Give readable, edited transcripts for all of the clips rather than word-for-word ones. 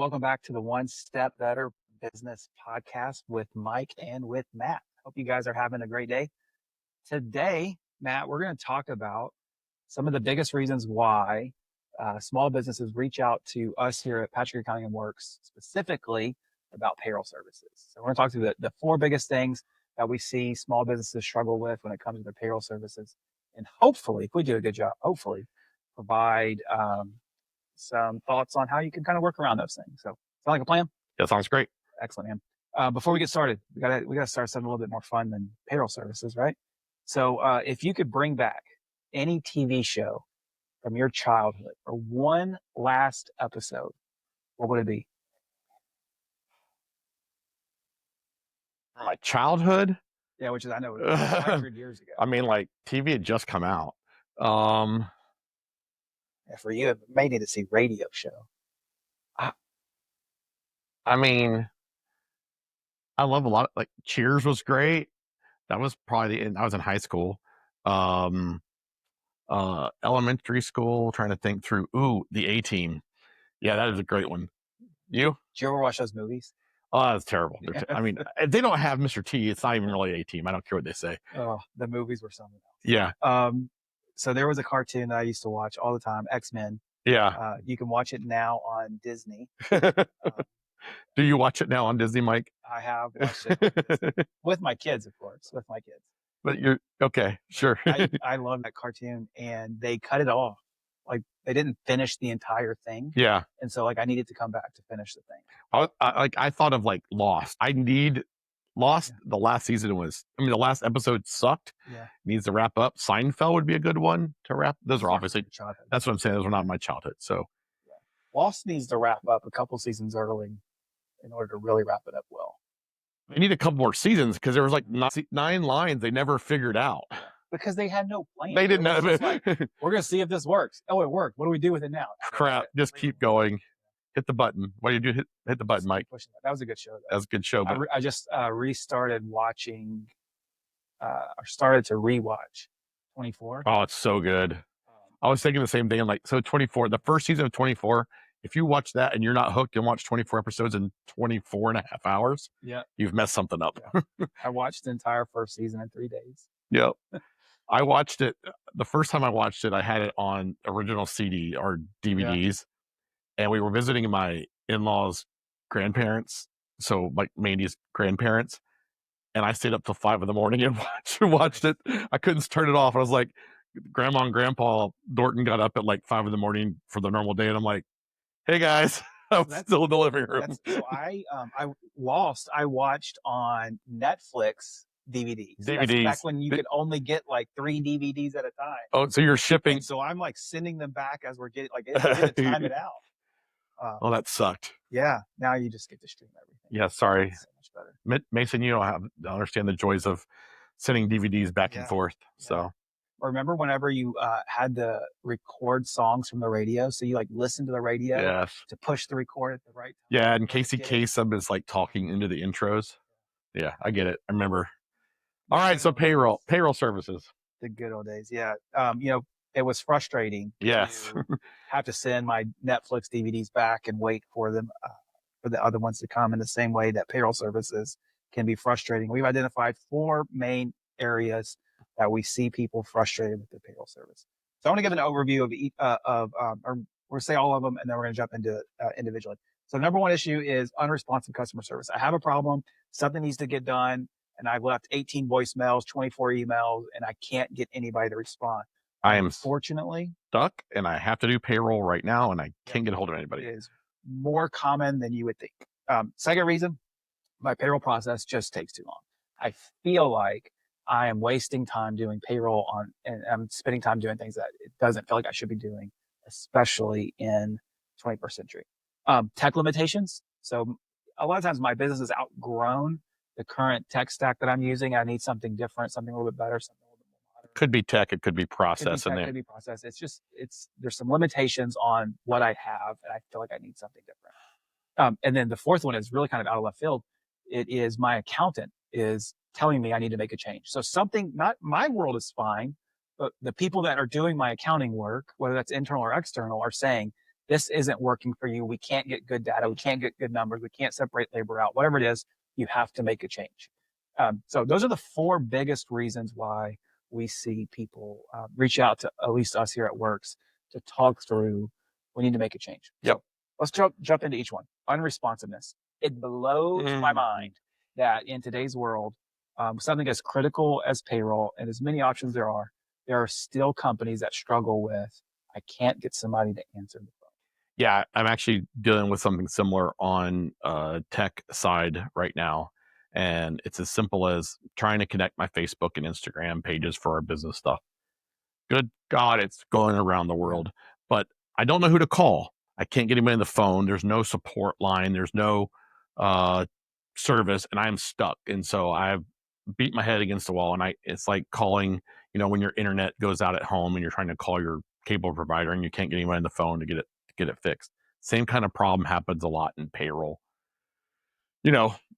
welcome back to the One Step Better Business Podcast with Mike and with Matt. Hope you guys are having a great day. Today, Matt, we're going to talk about some of the biggest reasons why small businesses reach out to us here at Patrick Accounting and Whirks, specifically about payroll services. So we're going to talk through the four biggest things that we see small businesses struggle with when it comes to their payroll services. And hopefully, if we do a good job, hopefully provide some thoughts on how you can kind of work around those things. So, sound like a plan? That sounds great. Excellent, man. Before we get started, we gotta start something a little bit more fun than payroll services, right? So, if you could bring back any TV show from your childhood for one last episode, what would it be? My childhood? Yeah, which is, I know, it was 100 years ago. I mean, like, TV had just come out. Yeah, for you, it may need to see radio show. I mean, I love a lot of, like, Cheers was great. That was probably I was in high school. Elementary school, trying to think through. Ooh, the A-Team. Yeah, that is a great one. You? Did you ever watch those movies? Oh, that's terrible. I mean, they don't have Mr. T. It's not even really A-Team. I don't care what they say. Oh, the movies were something else. Yeah. So there was a cartoon that I used to watch all the time, X-Men. Yeah. You can watch it now on Disney. Do you watch it now on Disney, Mike? I have watched it with my kids, of course, with my kids. But you're okay, sure. I love that cartoon, and they cut it off. Like, they didn't finish the entire thing. Yeah. And so, like, I needed to come back to finish the thing. I thought of, like, Lost. Lost. Yeah. The last season the last episode sucked. Yeah. Needs to wrap up. Seinfeld would be a good one to wrap. Those are obviously childhood. That's what I'm saying. Those were not my childhood. So yeah. Lost needs to wrap up a couple seasons early in order to really wrap it up well. They need a couple more seasons because there was like 9 lines they never figured out. Because they had no plan. They didn't know. Like, we're going to see if this works. Oh, it worked. What do we do with it now? Crap. Just keep going. Hit the button. What do you do? Hit the button, Mike. That was a good show, though. That was a good show. But I just restarted watching, or started to rewatch 24. Oh, it's so good. I was thinking the same thing. Like, so 24, the first season of 24, if you watch that and you're not hooked and watch 24 episodes in 24 and a half hours, yeah, you've messed something up. Yeah. I watched the entire first season in 3 days. Yep. I watched it. The first time I watched it, I had it on original CD or DVDs. Yeah. And we were visiting my in-laws' grandparents. So like Mandy's grandparents. And I stayed up till 5 a.m. and watched it. I couldn't turn it off. I was like, Grandma and Grandpa Dorton got up at like 5 a.m. for the normal day. And I'm like, hey guys, I'm still in the living room. So I watched on Netflix DVDs. That's back when you could only get like 3 DVDs at a time. Oh, so you're shipping. And so I'm like sending them back as we're getting, like, to time it out. Oh, that sucked. Yeah. Now you just get to stream everything. Yeah. Sorry. It's so much better. Mason, you don't understand the joys of sending DVDs back and forth. Yeah. So. Remember whenever you had to record songs from the radio? So you like listen to the radio to push the record at the right time. Yeah, and Casey Kasem is like talking into the intros. Yeah, I get it. I remember. All right, so payroll services. The good old days. Yeah. It was frustrating. Yes. To have to send my Netflix DVDs back and wait for them for the other ones to come in the same way that payroll services can be frustrating. We've identified 4 main areas that we see people frustrated with the payroll service. So I want to give an overview of each, or we'll say all of them, and then we're going to jump into individually. So number 1 issue is unresponsive customer service. I have a problem, something needs to get done, and I've left 18 voicemails, 24 emails, and I can't get anybody to respond. I am unfortunately stuck, and I have to do payroll right now, and I can't get a hold of anybody. It is more common than you would think. Second reason, my payroll process just takes too long. I feel like I am wasting time doing payroll and I'm spending time doing things that it doesn't feel like I should be doing, especially in 21st century. Tech limitations. So a lot of times my business has outgrown the current tech stack that I'm using. I need something different, something a little bit better, something a little bit more modern. Could be tech. It could be process. Could be process. There's some limitations on what I have, and I feel like I need something different. And then the fourth one is really kind of out of left field. It is my accountant is telling me I need to make a change. So something, not my world is fine, but the people that are doing my accounting work, whether that's internal or external, are saying this isn't working for you. We can't get good data. We can't get good numbers. We can't separate labor out. Whatever it is, you have to make a change. So those are the four biggest reasons why we see people reach out to at least us here at Whirks to talk through. We need to make a change. Yep. So let's jump into each one. Unresponsiveness. It blows my mind that in today's world, something as critical as payroll and as many options there are still companies that struggle with, I can't get somebody to answer the phone. Yeah, I'm actually dealing with something similar on tech side right now. And it's as simple as trying to connect my Facebook and Instagram pages for our business stuff. Good God, it's going around the world. But I don't know who to call. I can't get anybody on the phone. There's no support line. There's no service, and I'm stuck. And so I've beat my head against the wall. And it's like calling, when your internet goes out at home and you're trying to call your cable provider and you can't get anybody on the phone to get it fixed. Same kind of problem happens a lot in payroll.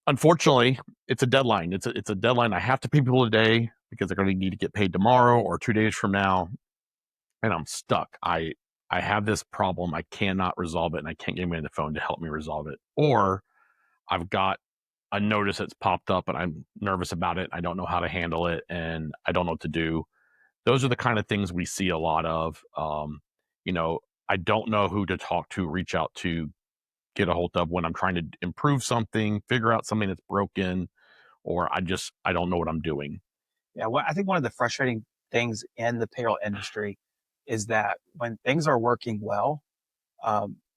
Unfortunately, it's a deadline. It's a deadline. I have to pay people today because they're going to need to get paid tomorrow or 2 days from now, and I'm stuck. I have this problem. I cannot resolve it, and I can't get anybody on the phone to help me resolve it. Or I've got a notice that's popped up, and I'm nervous about it. I don't know how to handle it, and I don't know what to do. Those are the kind of things we see a lot of. I don't know who to talk to, reach out to, get a hold of when I'm trying to improve something, figure out something that's broken, or I don't know what I'm doing. Yeah, I think one of the frustrating things in the payroll industry is that when things are working well,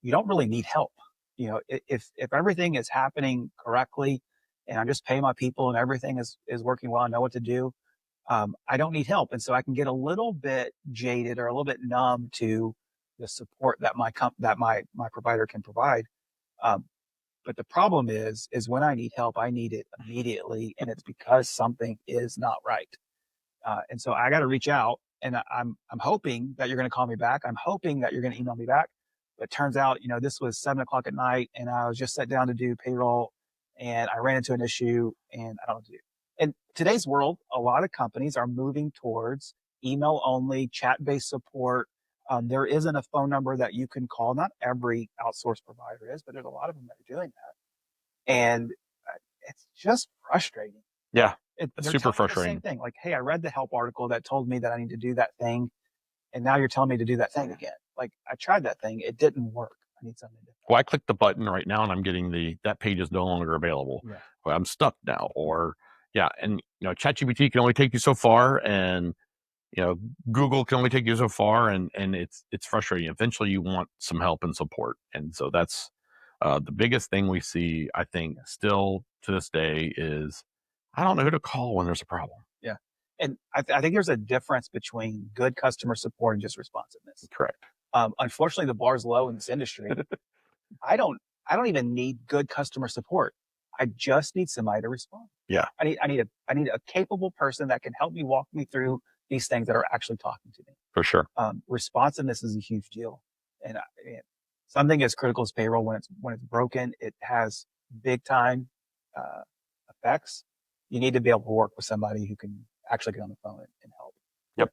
you don't really need help. If everything is happening correctly, and I'm just paying my people and everything is working well, I know what to do. I don't need help, and so I can get a little bit jaded or a little bit numb to the support that my provider can provide. Um, but the problem is when I need help, I need it immediately, and it's because something is not right. And so I got to reach out, and I'm hoping that you're going to call me back. I'm hoping that you're going to email me back. But it turns out, this was 7 o'clock at night, and I was just sat down to do payroll, and I ran into an issue, and I don't know what to do. In today's world, a lot of companies are moving towards email only, chat based support. There isn't a phone number that you can call. Not every outsourced provider is, but there's a lot of them that are doing that, and it's just frustrating. Yeah. They're super telling me the frustrating. same thing. Like, hey, I read the help article that told me that I need to do that thing, and now you're telling me to do that thing again. Like, I tried that thing, it didn't work. I need something different. Well, I click the button right now and I'm getting that page is no longer available. Yeah. Well, I'm stuck now. Or and ChatGPT can only take you so far, and Google can only take you so far, and it's frustrating. Eventually you want some help and support. And so that's the biggest thing we see, I think, still to this day is I don't know who to call when there's a problem. Yeah. And I think there's a difference between good customer support and just responsiveness. Correct. Unfortunately, the bar's low in this industry. I don't even need good customer support. I just need somebody to respond. Yeah. I need a capable person that can help me walk me through these things that are actually talking to me. For sure. Responsiveness is a huge deal, and something as critical as payroll, when it's broken, it has big time effects. You need to be able to work with somebody who can actually get on the phone and help. Yep.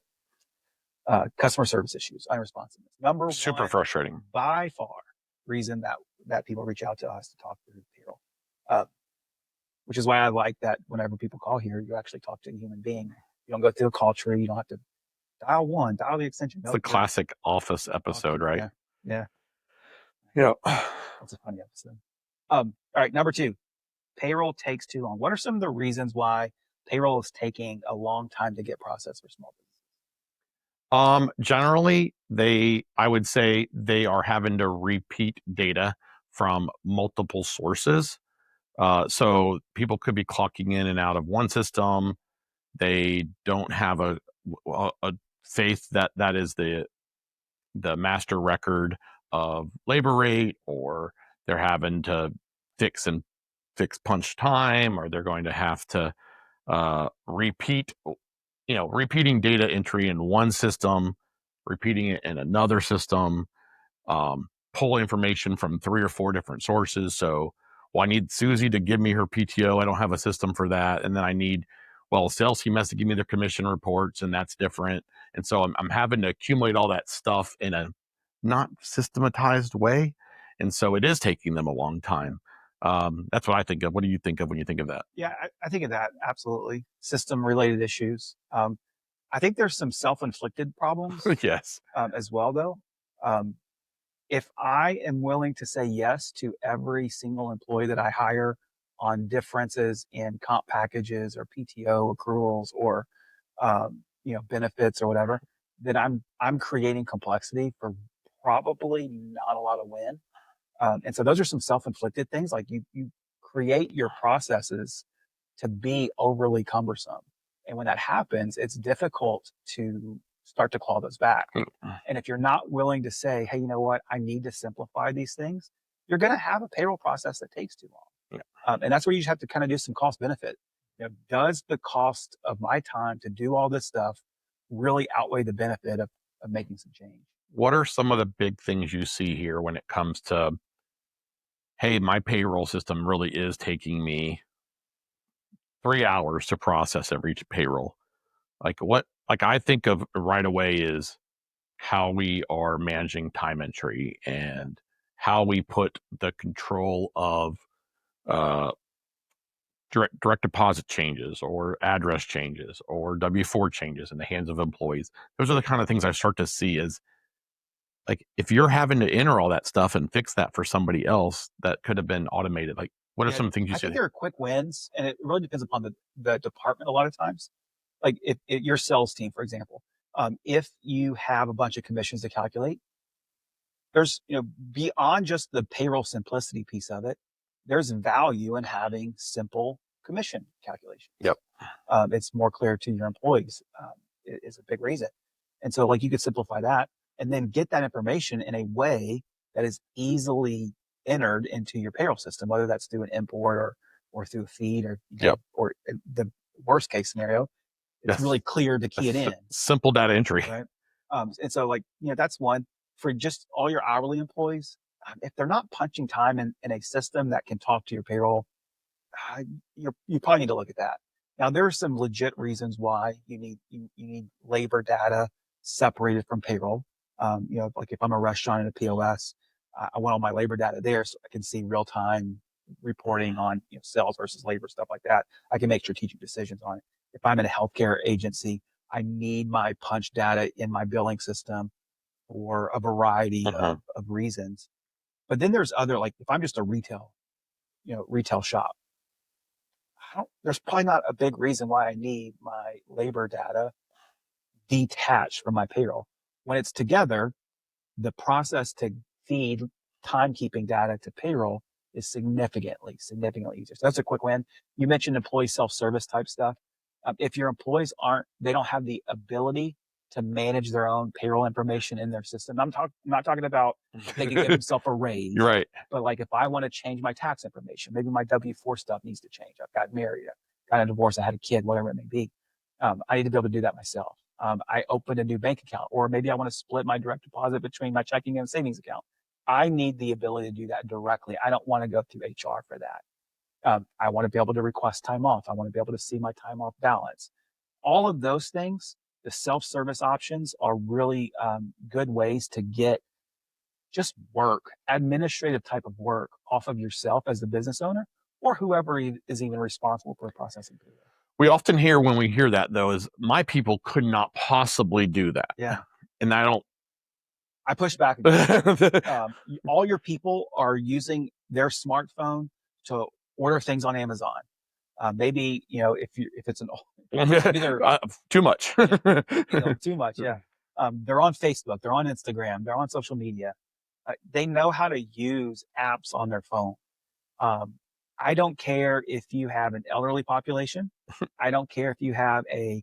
Customer service issues, unresponsiveness. Number super one, frustrating by far, reason that people reach out to us to talk through payroll. Which is why I like that whenever people call here, you actually talk to a human being. You don't go through a call tree. You don't have to dial the extension. It's the classic Office episode, right? Yeah. Yeah. That's a funny episode. All right. Number two, payroll takes too long. What are some of the reasons why payroll is taking a long time to get processed for small businesses? Generally, I would say they are having to repeat data from multiple sources. So people could be clocking in and out of one system. They don't have a faith that is the master record of labor rate, or they're having to fix punch time, or they're going to have to repeating data entry in one system, repeating it in another system, pull information from 3 or 4 different sources. So, well, I need Susie to give me her PTO. I don't have a system for that. And then I need, sales team has to give me their commission reports, and that's different. And so I'm having to accumulate all that stuff in a not systematized way. And so it is taking them a long time. That's what I think of. What do you think of when you think of that? Yeah, I think of that. Absolutely. System related issues. I think there's some self-inflicted problems Yes. as well, though. Um, if I am willing to say yes to every single employee that I hire on differences in comp packages or PTO accruals or benefits or whatever, then I'm creating complexity for probably not a lot of win. And so those are some self-inflicted things. Like you create your processes to be overly cumbersome. And when that happens, it's difficult to start to claw those back. And if you're not willing to say, hey, you know what, I need to simplify these things, you're going to have a payroll process that takes too long. And that's where you just have to kind of do some cost benefit. Does the cost of my time to do all this stuff really outweigh the benefit of making some change? What are some of the big things you see here when it comes to, hey, my payroll system really is taking me 3 hours to process every payroll? Like I think of right away is how we are managing time entry and how we put the control of uh, direct deposit changes or address changes or W-4 changes in the hands of employees. Those are the kind of things I start to see as like if you're having to enter all that stuff and fix that for somebody else that could have been automated. Like what are Yeah, some things you I see? think there are quick wins, and it really depends upon the department a lot of times. Like if your sales team, for example, if you have a bunch of commissions to calculate, there's beyond just the payroll simplicity piece of it, there's value in having simple commission calculation. Yep. It's more clear to your employees. Is a big reason, and so like you could simplify that and then get that information in a way that is easily entered into your payroll system, whether that's through an import or through a feed or Yep. or the worst case scenario, it's Yes. really clear to key it in. Simple data entry. Right. And so like, that's one for just all your hourly employees. If they're not punching time in a system that can talk to your payroll, you probably need to look at that. Now there are some legit reasons why you need labor data separated from payroll. Like if I'm a restaurant and a POS, I want all my labor data there so I can see real time reporting on sales versus labor, stuff like that. I can make strategic decisions on it. If I'm in a healthcare agency, I need my punch data in my billing system for a variety of reasons. But then there's other, like if I'm just a retail shop, there's probably not a big reason why I need my labor data detached from my payroll. When it's together, the process to feed timekeeping data to payroll is significantly easier. So that's a quick win. You mentioned employee self-service type stuff. If your employees they don't have the ability to manage their own payroll information in their system. I'm not talking about they can give themselves a raise. You're right. But like if I want to change my tax information, maybe my W-4 stuff needs to change. I've got married, got a divorce, I had a kid, whatever it may be. I need to be able to do that myself. I opened a new bank account, or maybe I want to split my direct deposit between my checking and savings account. I need the ability to do that directly. I don't want to go through HR for that. I want to be able to request time off. I want to be able to see my time off balance. All of those things, the self-service options are really good ways to get just administrative type of work off of yourself as the business owner or whoever is even responsible for processing payroll. We often hear when we hear that though is my people could not possibly do that. Yeah. And I push back again. All your people are using their smartphone to order things on Amazon. Maybe if it's too much. Too much. Yeah. They're on Facebook. They're on Instagram. They're on social media. They know how to use apps on their phone. I don't care if you have an elderly population. I don't care if you have a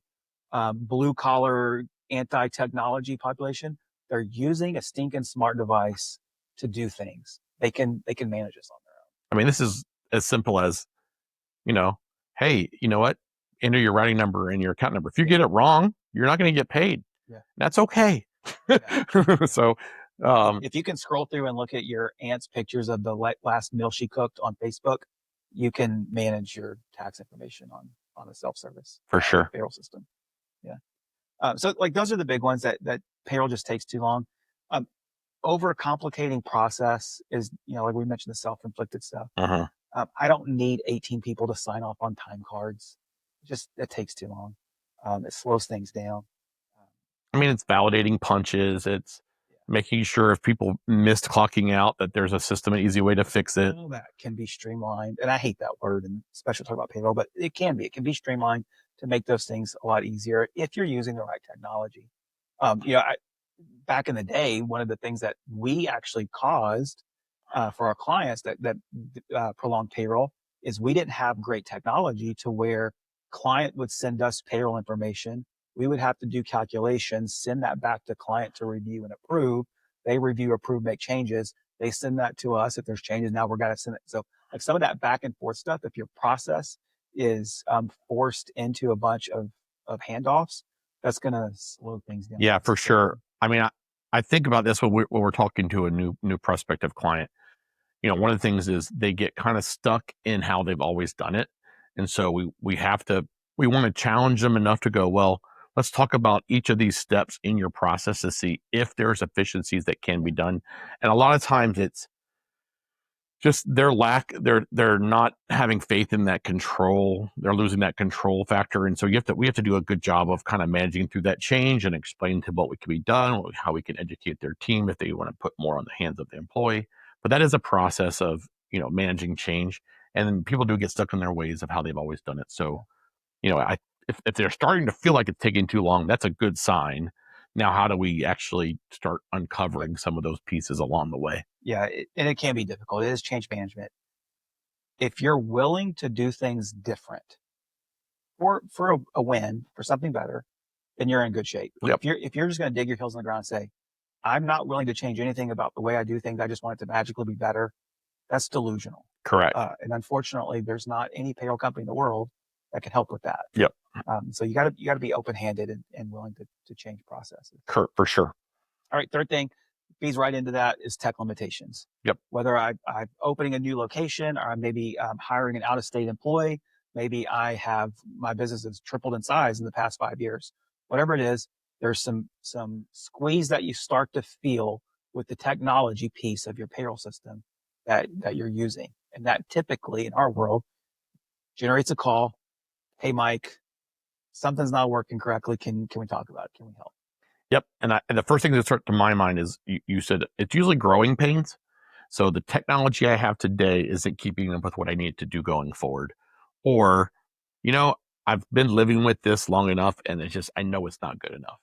blue collar anti-technology population. They're using a stinking smart device to do things. They can manage this on their own. I mean, this is as simple as, hey, you know what? Enter your routing number and your account number. If you get it wrong, you're not going to get paid. Yeah. That's okay. Yeah. So if you can scroll through and look at your aunt's pictures of the last meal she cooked on Facebook, you can manage your tax information on a self-service for sure payroll system. Yeah. So like those are the big ones that payroll just takes too long. overcomplicating process is, like we mentioned, the self-inflicted stuff. Uh-huh. I don't need 18 people to sign off on time cards. It takes too long. It slows things down. I mean, it's validating punches. It's Yeah. making sure if people missed clocking out that there's a system, an easy way to fix it. All that can be streamlined. And I hate that word, and especially talk about payroll, but it can be. It can be streamlined to make those things a lot easier if you're using the right technology. Back in the day, one of the things that we actually caused for our clients that prolonged payroll is we didn't have great technology to where client would send us payroll information. We would have to do calculations, send that back to client to review and approve. They review, approve, make changes. They send that to us. If there's changes, now we're going to send it. So like some of that back and forth stuff, if your process is forced into a bunch of handoffs, that's going to slow things down. Yeah, for sure. I mean, I think about this when we're talking to a new prospective client. One of the things is they get kind of stuck in how they've always done it. And so we want to challenge them enough to go, well, let's talk about each of these steps in your process to see if there's efficiencies that can be done. And a lot of times it's just they're not having faith in that control. They're losing that control factor. And so we have to do a good job of kind of managing through that change and explain to what can be done, how we can educate their team if they want to put more on the hands of the employee. But that is a process of, managing change. And then people do get stuck in their ways of how they've always done it. So, if they're starting to feel like it's taking too long, that's a good sign. Now, how do we actually start uncovering some of those pieces along the way? Yeah, and it can be difficult. It is change management. If you're willing to do things different for a win, for something better, then you're in good shape. Yep. If you're just going to dig your heels in the ground and say, I'm not willing to change anything about the way I do things, I just want it to magically be better, that's delusional. Correct. And unfortunately, there's not any payroll company in the world that can help with that. Yep. So you got to be open handed and willing to change processes. For sure. All right. Third thing, feeds right into that is tech limitations. Yep. Whether I'm opening a new location or I'm maybe hiring an out-of-state employee, maybe I have my business has tripled in size in the past 5 years. Whatever it is, there's some squeeze that you start to feel with the technology piece of your payroll system that you're using, and that typically in our world generates a call. Hey, Mike, something's not working correctly. Can we talk about it? Can we help? Yep. And the first thing that starts to my mind is you said it's usually growing pains. So the technology I have today isn't keeping up with what I need to do going forward. Or, I've been living with this long enough and I know it's not good enough.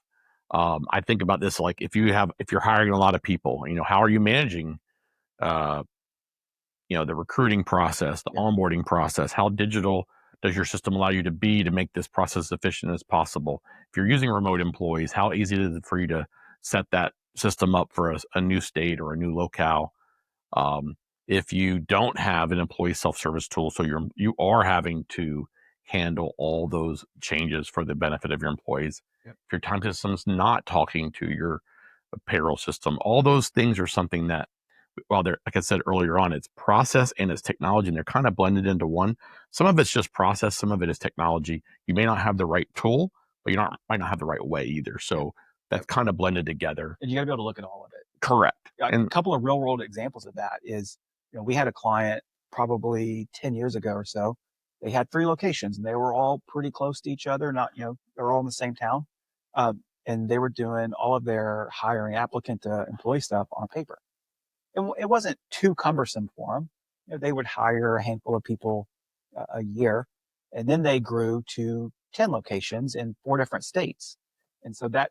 I think about this like if you're hiring a lot of people, how are you managing the recruiting process, the onboarding process? How digital does your system allow you to be to make this process as efficient as possible? If you're using remote employees, how easy is it for you to set that system up for a new state or a new locale? If you don't have an employee self-service tool, so you are having to handle all those changes for the benefit of your employees. Yep. If your time system's not talking to your payroll system, all those things are something that, well, they're, like I said earlier on, it's process and it's technology, and they're kind of blended into one. Some of it's just process, some of it is technology. You may not have the right tool, but might not have the right way either. So that's kind of blended together. And you got to be able to look at all of it. Correct. A couple of real world examples of that is, we had a client probably 10 years ago or so. They had 3 locations and they were all pretty close to each other. Not, they're all in the same town. And they were doing all of their hiring applicant to employee stuff on paper. And it wasn't too cumbersome for them. They would hire a handful of people a year, and then they grew to 10 locations in 4 different states. And so that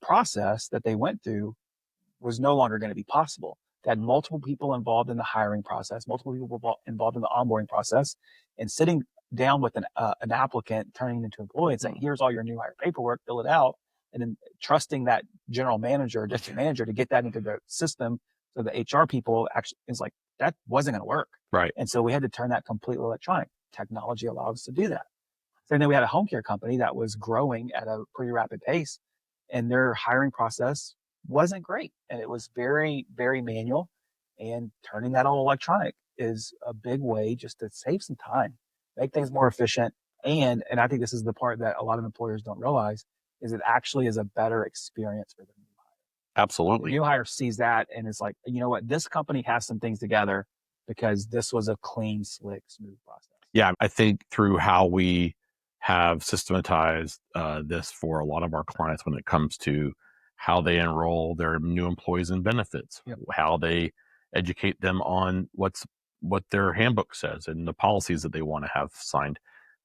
process that they went through was no longer going to be possible. They had multiple people involved in the hiring process, multiple people involved in the onboarding process, and sitting down with an applicant turning into an employee and saying, here's all your new hire paperwork, fill it out, and then trusting that general manager or district manager to get that into the system. So the HR people actually, it's like, that wasn't going to work. Right. And so we had to turn that completely electronic. Technology allowed us to do that. So then we had a home care company that was growing at a pretty rapid pace, and their hiring process wasn't great. And it was very, very manual, and turning that all electronic is a big way just to save some time, make things more efficient. And I think this is the part that a lot of employers don't realize is it actually is a better experience for them. The Absolutely. new hire sees that and is like, you know what, this company has some things together because this was a clean, slick, smooth process. Yeah, I think through how we have systematized this for a lot of our clients when it comes to how they enroll their new employees in benefits, Yep. how they educate them on what their handbook says and the policies that they want to have signed,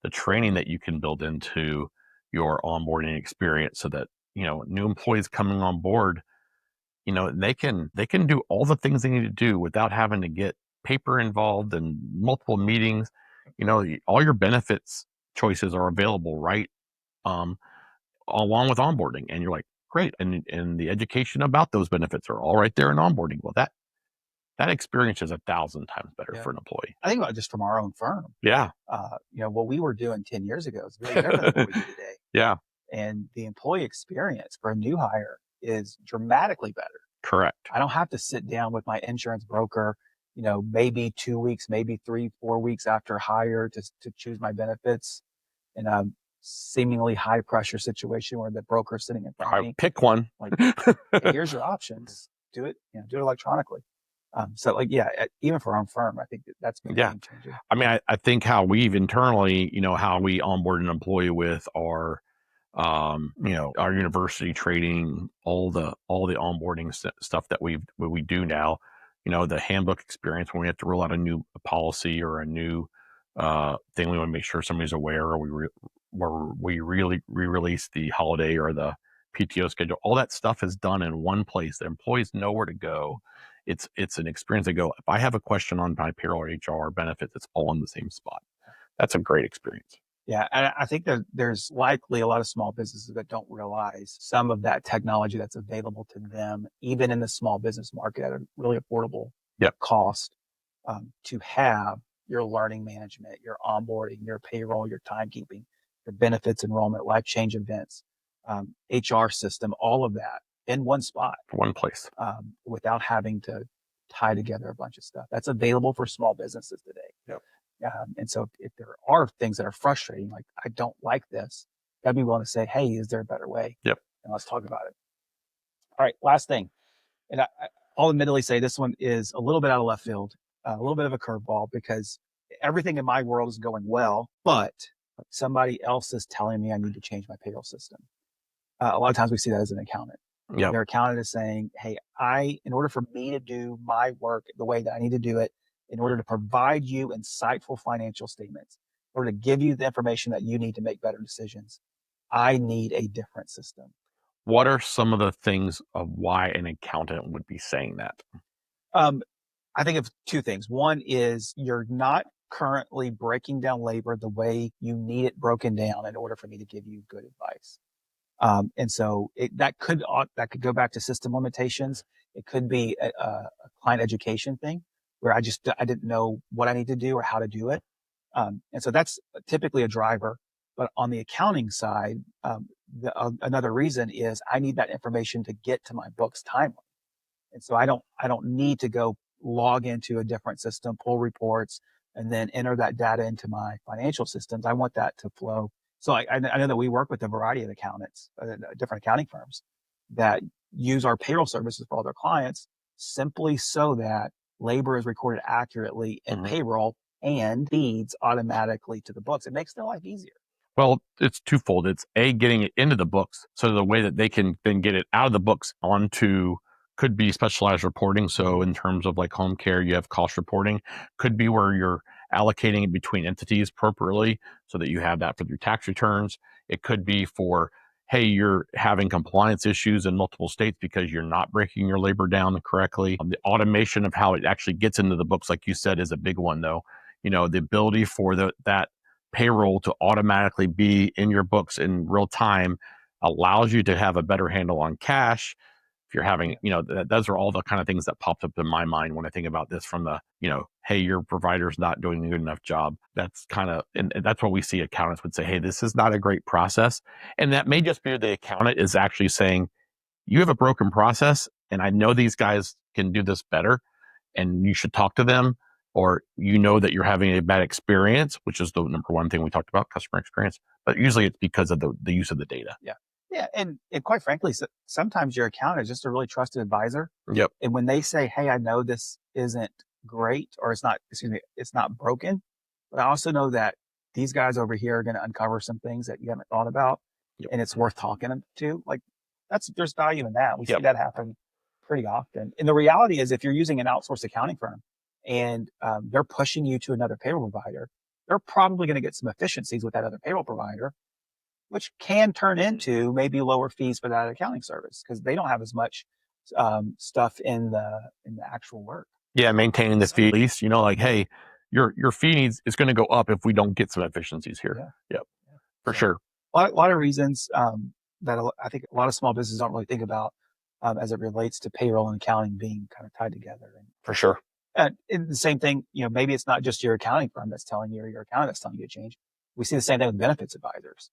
the training that you can build into your onboarding experience so that, new employees coming on board, they can do all the things they need to do without having to get paper involved and multiple meetings. All your benefits choices are available, right? Um, Along with onboarding, and you're like, great, and the education about those benefits are all right there in onboarding. Well, that experience is 1,000 times better Yeah. for an employee. I think about it just from our own firm. Yeah. What we were doing 10 years ago is very different than what we do today. Yeah. And the employee experience for a new hire is dramatically better. Correct. I don't have to sit down with my insurance broker, maybe 2 weeks, maybe 3, 4 weeks after hire to choose my benefits in a seemingly high pressure situation where the broker's sitting in front of me. Pick one. Like, hey, here's your options. Do it, do it electronically. Even for our own firm, I think that's been a game changer. I mean, I think how we've internally, how we onboard an employee with our our university training, all the onboarding stuff that we do now, the handbook experience when we have to roll out a new policy or a new thing, we want to make sure somebody's aware, or we really re-release the holiday or the PTO schedule. All that stuff is done in one place. The employees know where to go. It's an experience. They go, if I have a question on my payroll or HR benefits, it's all in the same spot. That's a great experience. Yeah, and I think that there's likely a lot of small businesses that don't realize some of that technology that's available to them, even in the small business market at a really affordable cost, to have your learning management, your onboarding, your payroll, your timekeeping, your benefits enrollment, life change events, HR system, all of that in one spot, One place. without having to tie together a bunch of stuff. That's available for small businesses today. Yep. And so if there are things that are frustrating, like I don't like this, gotta be willing to say, hey, is there a better way? Yep. And let's talk about it. All right, last thing. And I'll admittedly say this one is a little bit out of left field, a little bit of a curveball because everything in my world is going well, but somebody else is telling me I need to change my payroll system. A lot of times we see that as an accountant. Yep. Their accountant is saying, hey, in order for me to do my work the way that I need to do it, in order to provide you insightful financial statements, in order to give you the information that you need to make better decisions, I need a different system. What are some of the things of why an accountant would be saying that? I think of two things. One is you're not currently breaking down labor the way you need it broken down in order for me to give you good advice. And so that could go back to system limitations. It could be a client education thing where I didn't know what I need to do or how to do it. And so that's typically a driver. But on the accounting side, another reason is I need that information to get to my books timely. And so I don't need to go log into a different system, pull reports, and then enter that data into my financial systems. I want that to flow. So I know that we work with a variety of accountants, different accounting firms that use our payroll services for all their clients simply so that labor is recorded accurately in payroll and feeds automatically to the books. It makes their life easier. Well, it's twofold. It's getting it into the books, so the way that they can then get it out of the books onto could be specialized reporting. So in terms of like home care, you have cost reporting, could be where you're allocating it between entities appropriately so that you have that for your tax returns. It could be for, hey, you're having compliance issues in multiple states because you're not breaking your labor down correctly. The automation of how it actually gets into the books, like you said, is a big one though. The ability for that payroll to automatically be in your books in real time allows you to have a better handle on cash. If you're having, those are all the kind of things that popped up in my mind when I think about this from the, hey, your provider's not doing a good enough job. That's kind of, and that's what we see accountants would say, hey, this is not a great process. And that may just be the accountant is actually saying, you have a broken process and I know these guys can do this better and you should talk to them, or that you're having a bad experience, which is the number one thing we talked about, customer experience. But usually it's because of the use of the data. Yeah. Yeah. And quite frankly, sometimes your accountant is just a really trusted advisor. Yep. And when they say, hey, I know this isn't great, or it's not broken, but I also know that these guys over here are going to uncover some things that you haven't thought about, Yep. and it's worth talking to. Like there's value in that. We Yep. see that happen pretty often. And the reality is, if you're using an outsourced accounting firm and they're pushing you to another payroll provider, they're probably going to get some efficiencies with that other payroll provider, which can turn into maybe lower fees for that accounting service because they don't have as much stuff in the actual work. Yeah, maintaining the fee at least, like, hey, your fee is going to go up if we don't get some efficiencies here. Yeah. Yep, for sure. A lot of reasons that I think a lot of small businesses don't really think about as it relates to payroll and accounting being kind of tied together. And For sure. And the same thing, maybe it's not just your accounting firm that's telling you, or your accountant that's telling you to change. We see the same thing with benefits advisors,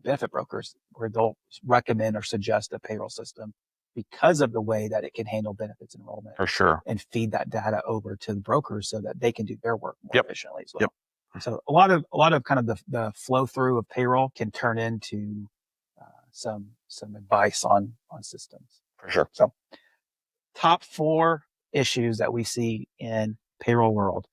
benefit brokers, where they'll recommend or suggest a payroll system because of the way that it can handle benefits enrollment. For sure. And feed that data over to the brokers so that they can do their work more efficiently as well. Yep. So a lot of kind of the flow through of payroll can turn into some advice on systems. For sure. So top 4 issues that we see in payroll world: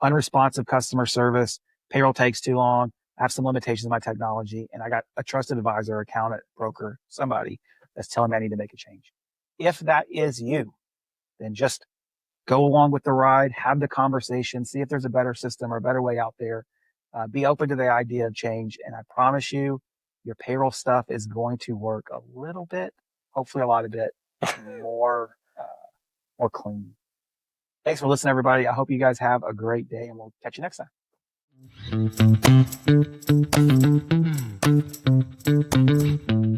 unresponsive customer service, payroll takes too long, I have some limitations in my technology, and I got a trusted advisor, accountant, broker, somebody that's telling me I need to make a change. If that is you, then just go along with the ride, have the conversation, see if there's a better system or a better way out there. Be open to the idea of change, and I promise you, your payroll stuff is going to work a little bit, hopefully a lot of it more clean. Thanks for listening, everybody. I hope you guys have a great day, and we'll catch you next time.